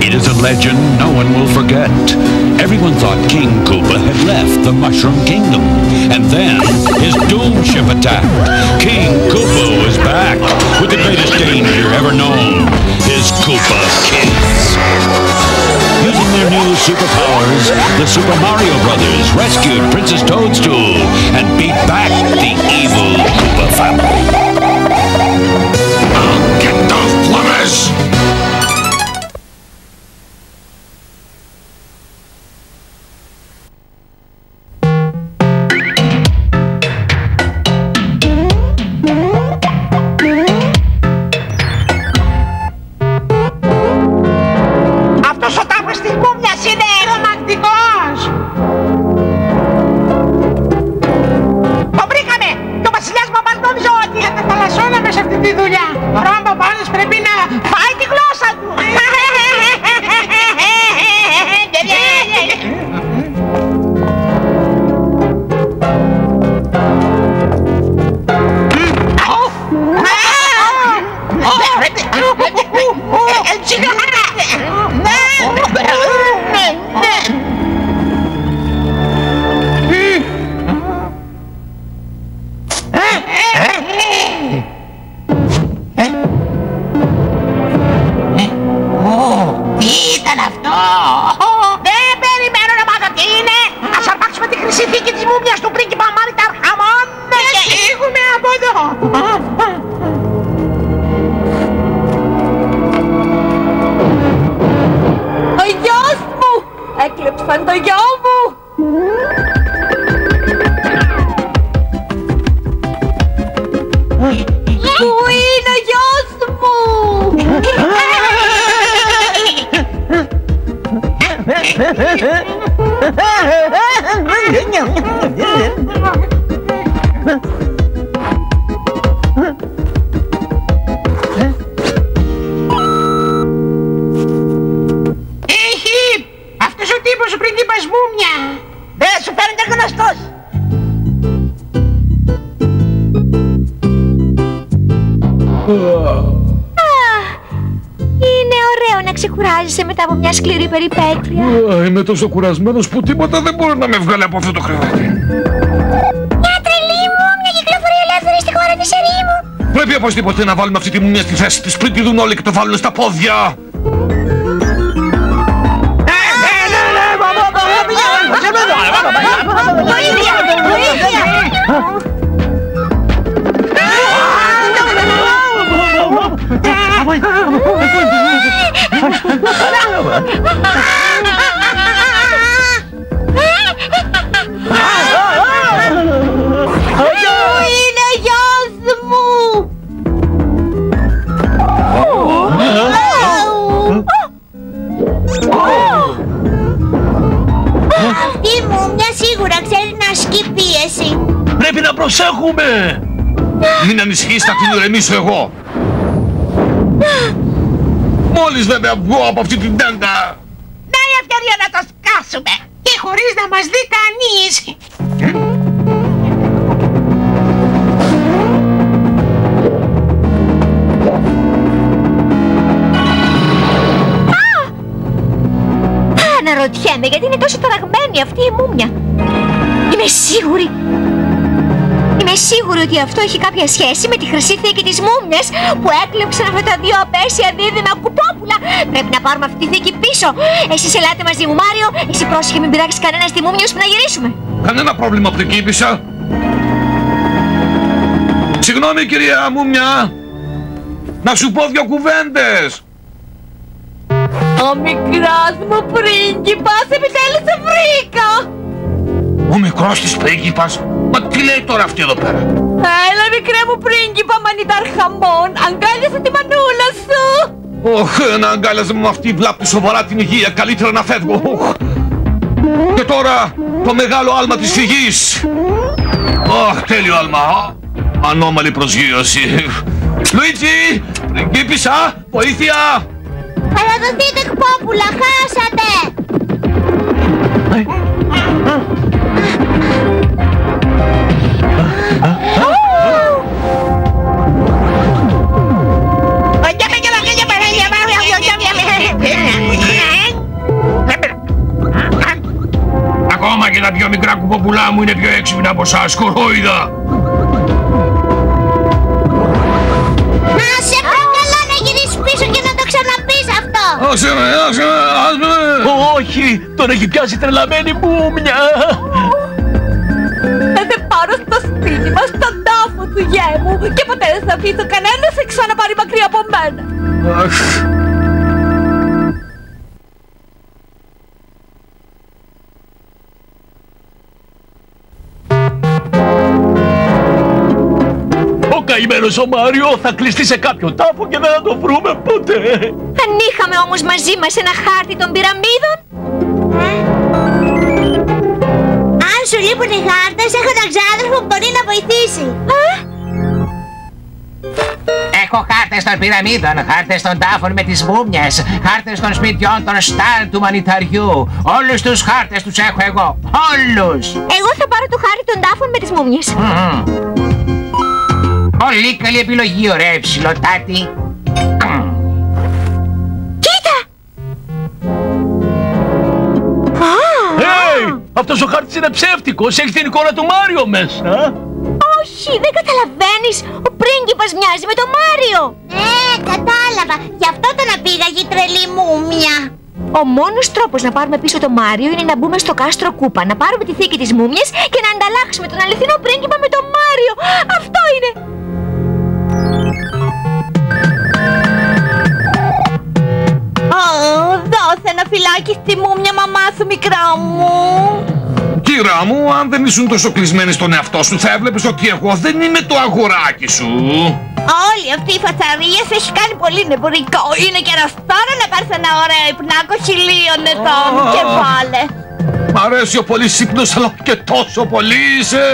It is a legend no one will forget. Everyone thought King Koopa had left the Mushroom Kingdom, and then his doom ship attacked. King Koopa was back with the greatest danger ever known, his Koopa Kids. Using their new superpowers, the Super Mario Brothers rescued Princess Toadstool and beat back the evil Koopa family. I'll get those plumbers! Έκλεψαν το γιο μου! Πού είναι ο γιος μου! Είναι ωραίο να ξεκουράζεσαι μετά από μια σκληρή περιπέτεια. Είμαι τόσο κουρασμένος που τίποτα δεν μπορεί να με βγάλει από αυτό το κρεβάτι. Μια τρελή μούμια κυκλοφορεί ελεύθερη στη χώρα της ερήμου. Πρέπει οπωσδήποτε να βάλουμε αυτή τη μούμια στη θέση της πριν τη δουν όλοι και το βάλουν στα πόδια. Είναι ο γιος μου! Αυτή η μούμια σίγουρα ξέρει να ασκεί πίεση. Πρέπει να προσέχουμε! Μην ανησυχείς, θα την ηρεμήσω εγώ. Μόλις δεν με βγω από αυτή την τέντα. Να η ευκαιρία να το σκάσουμε και χωρίς να μας δει κανείς. Αναρωτιέμαι γιατί είναι τόσο ταραγμένη αυτή η μούμια. Είμαι σίγουρη ότι αυτό έχει κάποια σχέση με τη χρυσή θήκη της μούμιας που έκλεψαν αυτά τα δύο απέσια δίδυμα κουπόπουλα. Πρέπει να πάρουμε αυτή τη θήκη πίσω. Εσείς ελάτε μαζί μου, Μάριο. Εσύ πρόσεχε, μην πειράξεις κανένα στη μούμια ώσπου να γυρίσουμε. Κανένα πρόβλημα, πριγκίπισσα. Συγγνώμη, κυρία Μούμια. Να σου πω δύο κουβέντες. Ο μικρός μου πρίγκιπας, επιτέλους σε βρήκα! Ο μικρός της πρίγκιπας. Μα τι λέει τώρα αυτή εδώ πέρα? Έλα μικρέ μου πρίγκιπα, μανιτάρ χαμόν, αγκάλιασε τη μανούλα σου! Ωχ, να αγκάλιαζε με αυτή βλάπτει σοβαρά την υγεία, καλύτερα να φεύγω. Και τώρα το μεγάλο άλμα της φυγής. Ωχ, τέλειο άλμα. Ανώμαλη προσγείωση. Λουίτζι, πριγκίπισσα, βοήθεια! Παραδοθείτε κπόπουλα, χάσατε! κουποπουλά μου είναι πιο έξυπνα από εσάς, κορόιδα. Σε παρακαλώ να γυρίσεις πίσω και να το ξαναπείς αυτό. Άσε με. Όχι, τον έχει πιάσει τρελαμένη μούμια. Θα σε πάρω στο σπίτι μας, στον τάφο του γέ μου και ποτέ δεν θα αφήσω κανένα σε ξαναπάρει μακριά από μένα. Ο καημένος ο Μάριο θα κλειστεί σε κάποιο τάφο και δεν θα το βρούμε ποτέ. Αν είχαμε όμως μαζί μας ένα χάρτη των πυραμίδων. Αν σου λείπουν οι χάρτες, έχω έναν ξάδερφο που μπορεί να βοηθήσει. Έχω χάρτες των πυραμίδων, χάρτες των τάφων με τις μούμιες, χάρτες των σπιτιών των Στάν του μανιταριού. Όλους τους χάρτες τους έχω εγώ. Όλους! Εγώ θα πάρω το χάρτη των τάφων με τις μούμιες. Πολύ καλή επιλογή, ωραία ψιλοτάτη. Κοίτα! Αυτός ο χάρτης είναι ψεύτικος, έχει την εικόνα του Μάριο μέσα. Όχι, δεν καταλαβαίνεις. Ο πρίγκιπας μοιάζει με τον Μάριο. Ναι, κατάλαβα. Γι' αυτό τον απήγαγε η τρελή μούμια. Ο μόνος τρόπος να πάρουμε πίσω τον Μάριο είναι να μπούμε στο κάστρο Κούπα, να πάρουμε τη θήκη της μούμιας και να ανταλλάξουμε τον αληθινό πρίγκιπα με τον Μάριο. Αυτό είναι. Δώσε ένα φυλάκι στη μούμια, μαμά σου, μικρά μου. Κυρά μου, αν δεν ήσουν τόσο κλεισμένη στον εαυτό σου, θα έβλεπες ότι εγώ δεν είμαι το αγοράκι σου. Όλη αυτή η φατσαρία σε έχει κάνει πολύ νευρικό. Είναι καιρός τώρα να πάρεις ένα ωραίο υπνάκο 1000 ετών και βάλε. Μ' αρέσει ο πολύς ύπνος, αλλά και τόσο πολύ είσαι.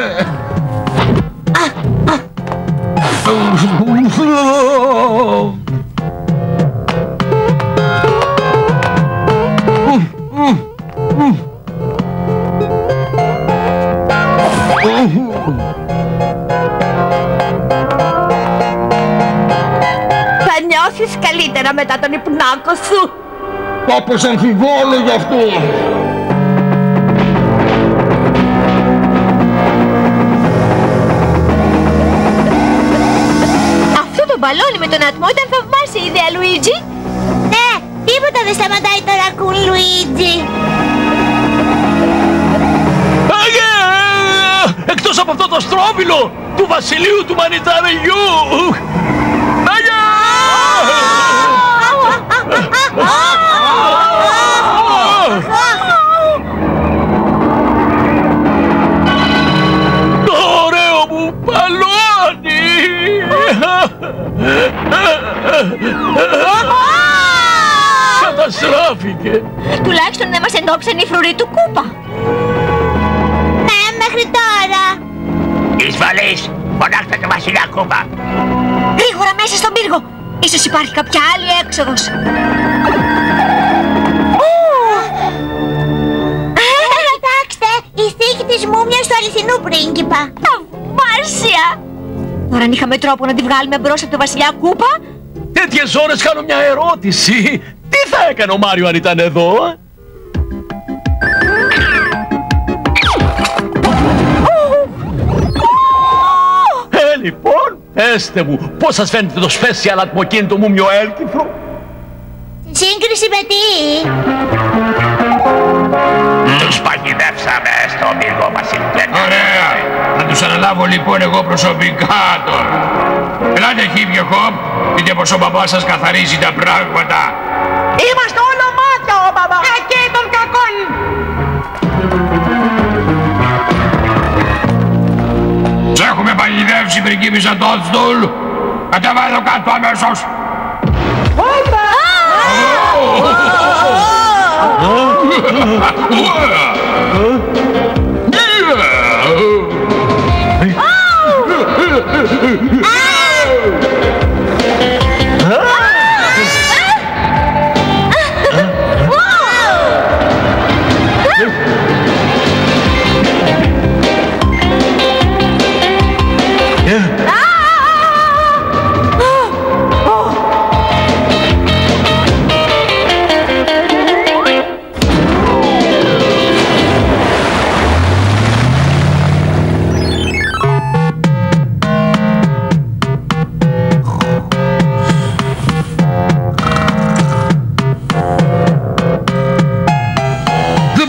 Θα νιώσεις καλύτερα μετά τον υπνάκο σου. Κάπως αμφιβάλλω γι' αυτό. Αυτό το μπαλόνι με τον ατμό ήταν θαυμάσια ιδέα, Λουίτζι. Ναι, τίποτα δεν σταματάει το ρακούν, Λουίτζι. Εκτός από αυτό το στρόβιλο του βασιλείου του μανιταριού. Το ωραίο μου μπαλόνι. Καταστράφηκε. Τουλάχιστον δεν μας εντόπισαν οι φρουροί του Κούπα. Ναι, μέχρι τώρα. Εισβολής, φωνάξτε το βασιλιά Κούπα. Γρήγορα μέσα στον πύργο. Ίσως υπάρχει κάποια άλλη έξοδος. Κοιτάξτε, η θήκη της μούμιας του αληθινού πρίγκιπα. Θαυμάσια! Τώρα αν είχαμε τρόπο να τη βγάλουμε μπρος από το βασιλιά Κούπα. Τέτοιες ώρες κάνω μια ερώτηση. Τι θα έκανε ο Μάριο αν ήταν εδώ? Λοιπόν, πέστε μου, πώς σας φαίνεται το special ατμοκίνητο μούμιο έλκυθρο? Σύγκριση με τι? Τους παγιδεύσαμε στο πύργο βασιλιά. Ωραία. Να τους αναλάβω λοιπόν εγώ προσωπικά τώρα. Ελάτε χίπιο χοπ, δείτε πως ο μπαμπάς σας καθαρίζει τα πράγματα. Είμαστε όλο μάτια, ο μπαμπά. Και των κακών. Σ' έχουμε παγιδεύσει πριγκίπισσα Τότστουλ. Κατεβαίνω κάτω αμέσως.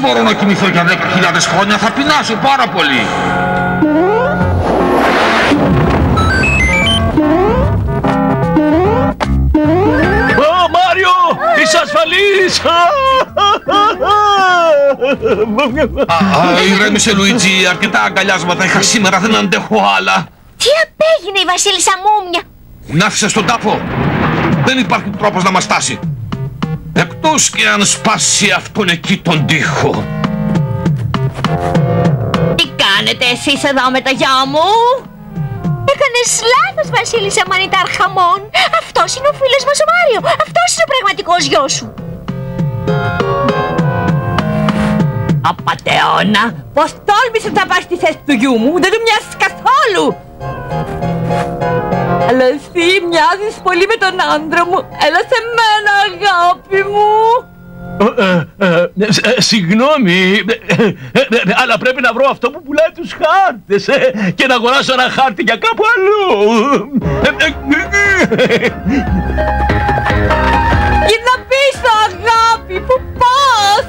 μπορώ να κοιμηθώ για 10.000 χρόνια, θα πεινάσω πάρα πολύ. Μάριο, είσαι ασφαλής! Ηρέμησε, Λουίτζι, αρκετά αγκαλιάσματα είχα σήμερα, δεν αντέχω άλλα. Τι απέγινε η βασίλισσα Μούμια? Την άφησε στον τάφο. Δεν υπάρχει τρόπος να μας στάσει. Εκτός και αν σπάσει αυτόν εκεί τον τοίχο. Τι κάνετε εσείς εδώ με το γιο μου? Έκανες λάθος, βασίλισσα Μανιταρχαμών. Αυτός είναι ο φίλος μας ο Μάριο. Αυτός είναι ο πραγματικός γιος σου. Απατεώνα, πως τόλμησες να πας στη θέση του γιού μου, δεν του μοιάζεις καθόλου. Αλλά εσύ μοιάζεις πολύ με τον άντρα μου. Έλα σε μένα, αγάπη μου. Συγγνώμη, αλλά πρέπει να βρω αυτό που πουλάει τους χάρτες και να αγοράσω ένα χάρτη για κάπου αλλού. Κοίτα πίσω, αγάπη, πού πας?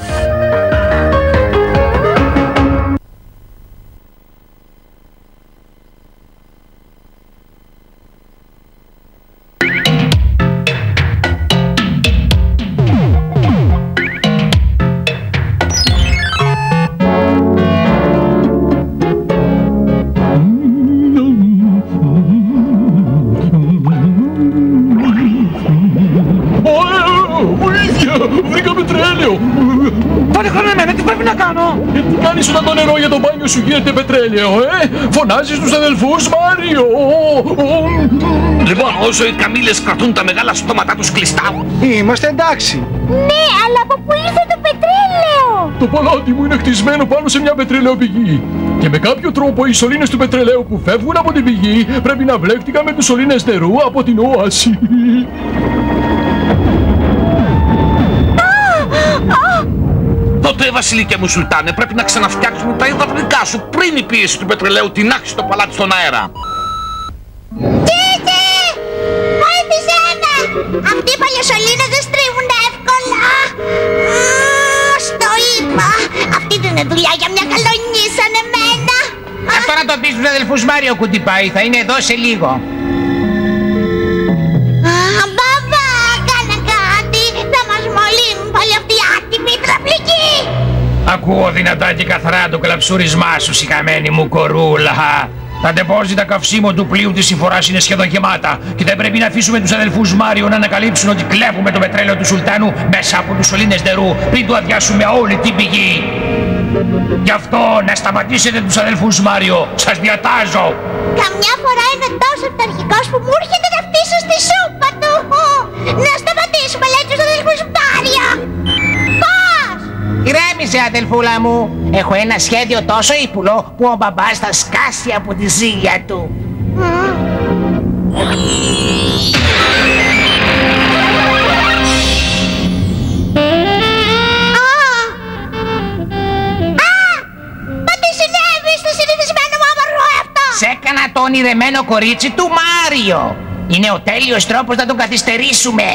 Βρήκα πετρέλαιο! Πάλι χρόνο εμένα, τι πρέπει να κάνω? Τι κάνεις όταν το νερό για το μπάνιο σου γίνεται πετρέλαιο, Φωνάζεις τους αδελφούς, Μάριο! Λοιπόν, όσο οι καμήλες κρατούν τα μεγάλα στόματα τους κλειστά. Είμαστε εντάξει. Ναι, αλλά από πού ήρθε το πετρέλαιο? Το παλάτι μου είναι χτισμένο πάνω σε μια πετρελαιοπηγή. Και με κάποιο τρόπο οι σωλήνες του πετρελαίου που φεύγουν από την πηγή πρέπει να βλέχτηκαν με τους σωλήνες νερού από την όαση. Τότε, Βασιλικέ μου Σουλτάνε, πρέπει να ξαναφτιάξουμε τα υδραυλικά σου πριν η πίεση του πετρελαίου τεινάξει το παλάτι στον αέρα. Κοίτα! Βοήθησέ με! Αυτοί οι παλιοσωλήνες δεν στρίβουν εύκολα. Στο είπα! Αυτή δεν είναι δουλειά για μια καλονή σαν εμένα. Αυτό να το πεις στους αδελφούς Μάριο, κουτιπάει, θα είναι εδώ σε λίγο. Μπαμπά, κάνε κάτι! Θα μας μολύνουν πάλι αυτοί οι άτιμοι υδραυλικοί! Ακούω δυνατά και καθαρά το κλαψούρισμά σου, σηκαμένη μου κορούλα. Τα ντεπόζιτα καυσίμων του πλοίου της συμφοράς είναι σχεδόν γεμάτα και δεν πρέπει να αφήσουμε τους αδελφούς Μάριο να ανακαλύψουν ότι κλέβουμε το πετρέλαιο του Σουλτάνου μέσα από τους σωλήνες νερού πριν του αδειάσουμε όλη την πηγή. Γι' αυτό να σταματήσετε τους αδελφούς Μάριο, σας διατάζω. Καμιά φορά είναι τόσο αυταρχικός που μου έρχεται να φτύσω στη σούπα του. Να σταματήσουμε, λέει, τους αδελφούς Μάριο. Πώς? Ηρέμησε, αδελφούλα μου. Έχω ένα σχέδιο τόσο ύπουλο που ο μπαμπάς θα σκάσει από τη ζήλια του. Μα τι συνέβη στο συνηθισμένο μου άμορφο αυτό? Σ' έκανα το ονειρεμένο κορίτσι του Μάριο. Είναι ο τέλειος τρόπος να τον καθυστερήσουμε.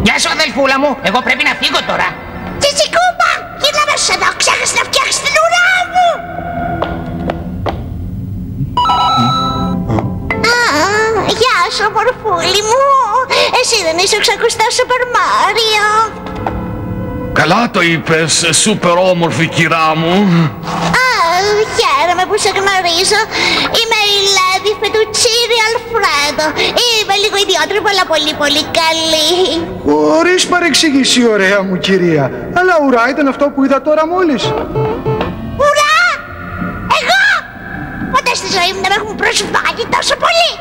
Γεια σου, αδελφούλα μου. Εγώ πρέπει να φύγω τώρα. Τσιτσικούπα, γύρνα μέσα εδώ. Ξέχασε να φτιάξεις την ουρά μου. Γεια σου, μορφούλη μου. Εσύ δεν είσαι ο ξακουστός Σούπερ Μάριο? Καλά το είπες, σούπερ όμορφη κυρά μου. Χαίρομαι που σε γνωρίζω. Είμαι η Λέδη Φετουτσίνη Αλφρέντο. Είμαι λίγο ιδιότροπη, αλλά πολύ πολύ καλή. Χωρίς παρεξήγηση, ωραία μου κυρία. Αλλά ουρά ήταν αυτό που είδα τώρα μόλις. Ουρά! Εγώ! Ποτέ στη ζωή μου δεν με έχουν προσβάλει τόσο πολύ.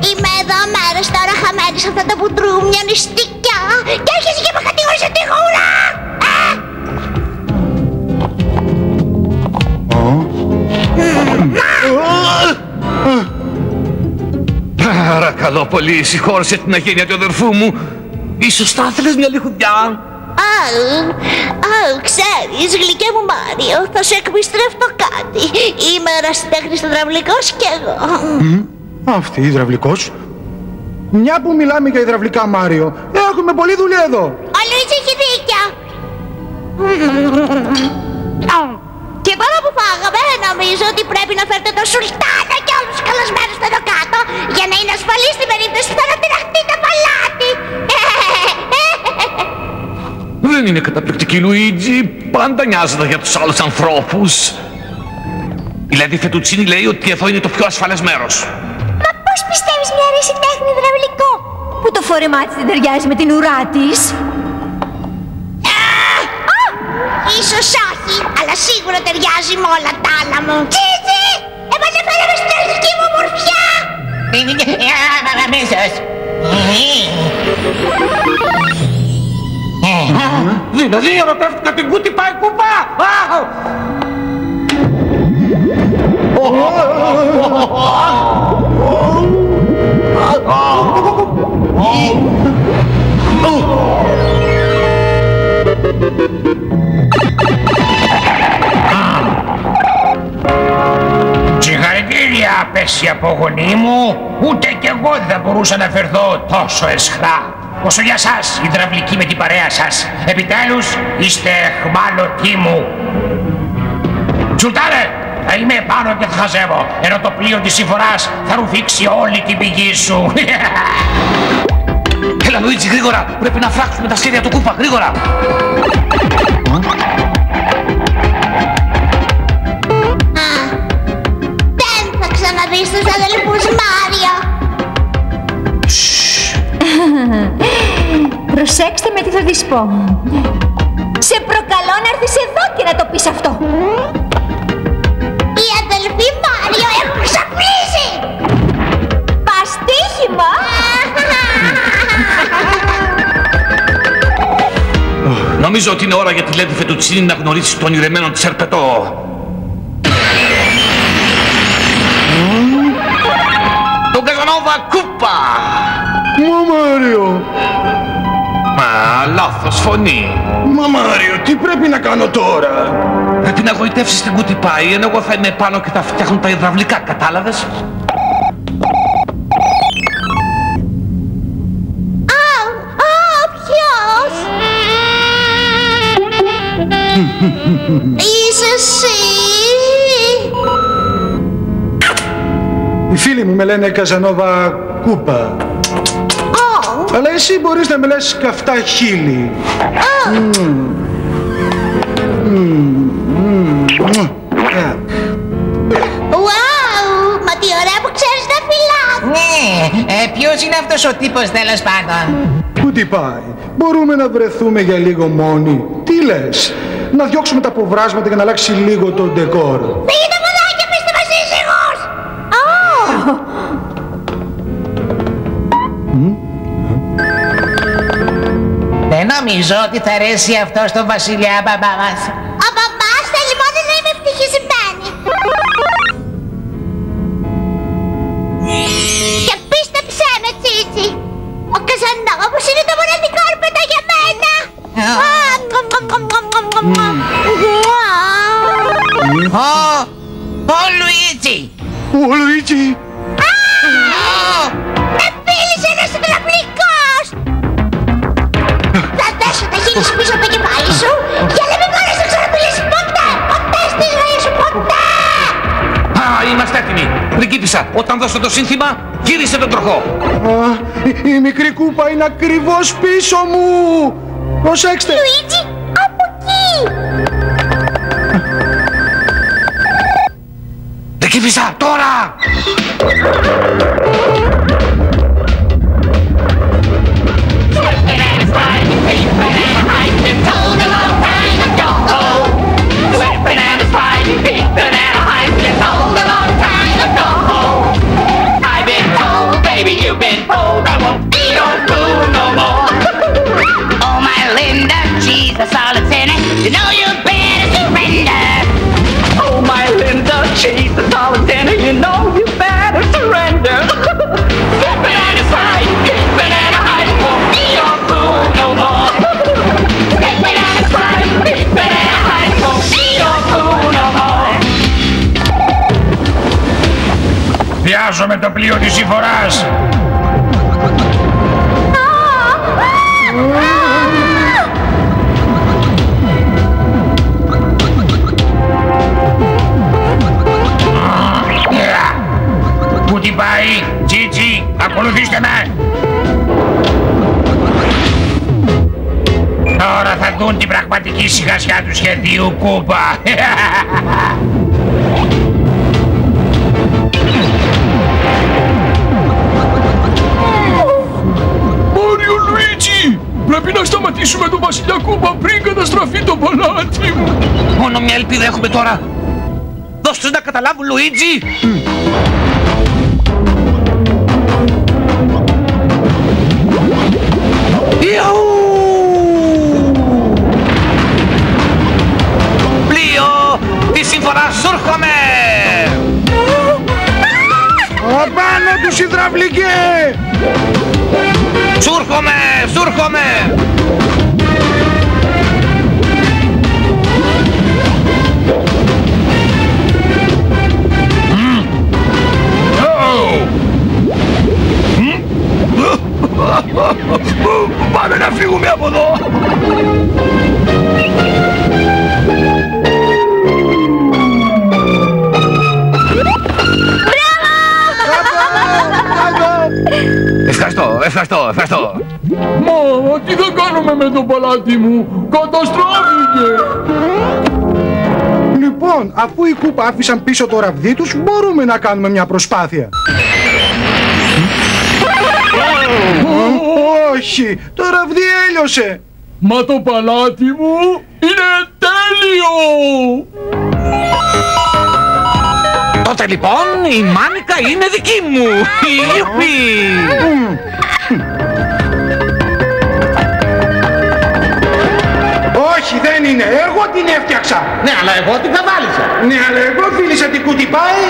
Είμαι εδώ μέρες τώρα χαμένη σε αυτά τα μπουντρούμια νηστικιά και έρχεσαι και με κατηγορείς ότι έχω ουρά! Παρακαλώ πολύ, συγχώρεσε την αγένεια του αδερφού μου. Ίσως θα ήθελες μια λιχουδιά. Ξέρεις, γλυκέ μου Μάριο, θα σε εκμυστρεύω κάτι. Είμαι ερασιτέχνης υδραυλικός κι εγώ. Αυτή η υδραυλικός. Μια που μιλάμε για υδραυλικά, Μάριο, έχουμε πολλή δουλειά εδώ. Ο Λουίτζι έχει δίκιο. Και τώρα που φάγαμε, νομίζω ότι πρέπει να φέρετε το Σουλτάνα και όλους τους καλεσμένους εδώ κάτω για να είναι ασφαλή στην περίπτωση που θα ανατιναχτεί το παλάτι. Δεν είναι καταπληκτική, Λουίτζι. Πάντα νοιάζεται για τους άλλους ανθρώπους. Η Lady Fettuccini λέει ότι εδώ είναι το πιο ασφαλές μέρος. Μα πώς πιστεύεις μια ερασιτέχνη υδραυλικό που το φόρεμά της δεν ταιριάζει με την ουρά της? Ίσως όχι, αλλά σίγουρα ταιριάζει με όλα τα άλλα μου. Τσίτσι! Επανεφέραμε στην αρχική μου ομορφιά! Αμέσως. Δηλαδή ερωτεύτηκα την Κούτι Πάι Κούπα! Συγχαρητήρια, απέσια απογονή μου. Ούτε κι εγώ δεν θα μπορούσα να φερθώ τόσο εσχρά όσο για σας, υδραυλικοί με την παρέα σας. Επιτέλους, είστε εχμάλωτοι μου. Σουλτάνε, θα είμαι επάνω και θα χαζεύω, ενώ το πλοίο της συμφοράς θα ρουφήξει όλη την πηγή σου. Έλα, Λουίτζι, γρήγορα! Πρέπει να φράξουμε τα σχέδια του Κούπα, γρήγορα! Δεν θα ξαναδείς τους αδελφούς Μάριο. Προσέξτε με τι θα της πω. Σε προκαλώ να έρθεις εδώ και να το πεις αυτό. Οι αδελφοί Μάριο έχουν ξαπλήσει. Παστίχημα! Νομίζω ότι είναι ώρα για τη Lady Fettuccini να γνωρίσει τον ηρεμένο της Ερπετό. Τον Καζανόβα Κούπα! Μα Μάριο! Μα, λάθος φωνή. Μα Μάριο, τι πρέπει να κάνω τώρα? Πρέπει να γοητεύσεις την Κούτι Πάι, ενώ εγώ θα είμαι πάνω και θα φτιάχνω τα υδραυλικά, κατάλαβες? Ποιος? Είσαι εσύ? Οι φίλοι μου με λένε Καζανόβα Κούπα. Αλλά εσύ μπορείς να με λες καυτά χείλη. Μα τι ωραία που ξέρεις να φυλάς. Ναι, ποιος είναι αυτός ο τύπος τέλος πάντων? Πού τι πάει? Μπορούμε να βρεθούμε για λίγο μόνοι? Τι λες? Να διώξουμε τα ποβράσματα και να αλλάξει λίγο το ντεκόρ. Φύγετε από εδώ και πείστε μας ήσυχος. Δεν νομίζω ότι θα αρέσει αυτό στον βασιλιά μπαμπά μας. Ο μπαμπάς θέλει μόνο να είμαι ευτυχισμένη. Και πίστεψέ με, Τσίτσι. Ο Καζανόβος είναι το μοναδικό αρπετό για μένα. Ο Λουίτζι! Ο Λουίτζι! Με φίλησε ένας υδραυλικός. Θα δέσω τα χείλη σου πίσω από το κεφάλι σου και να μην μπορείς να ξαναπηλήσεις ποτέ, ποτέ στη ζωή σου, ποτέ. Είμαστε έτοιμοι. Πριγκίπισσα, όταν δώσω το σύνθημα, γύρισε τον τροχό. Η μικρή Κούπα είναι ακριβώς πίσω μου. Προσέξτε. Λουίτζι, από εκεί. Πριγκίπισσα, τώρα! Βιάζομαι το πλοίο της συμφοράς. Πού την πάει, Τζίτζι, ακολουθήστε με. Τώρα θα δουν την πραγματική σιγασιά του σχεδίου Κούπα. Μάριο Λουίτζι! Πρέπει να σταματήσουμε τον βασιλιά Κούπα πριν καταστραφεί το παλάτι μου! Μόνο μια ελπίδα έχουμε τώρα. Δώσ' τους να καταλάβουν, Λουίτζι! Ιαου! Πλοίο της συμφοράς Σούρχομαι! Απάνω τους υδραυλικέ! Σούρχομαι! Σούρχομαι! Πάμε να φύγουμε από εδώ! Ευχαριστώ. Μα, τι θα κάνουμε με το παλάτι μου! Καταστράφηκε! Λοιπόν, αφού οι Κούπα άφησαν πίσω το ραβδί τους, μπορούμε να κάνουμε μια προσπάθεια. Όχι, το ραβδί έλειωσε. Μα το παλάτι μου είναι τέλειο! Τότε λοιπόν η μάνικα είναι δική μου! Ιουπι! Όχι, δεν είναι. Εγώ την έφτιαξα. Ναι, αλλά εγώ την καβάλισα. Ναι, αλλά εγώ φίλησα την κουτιπάη.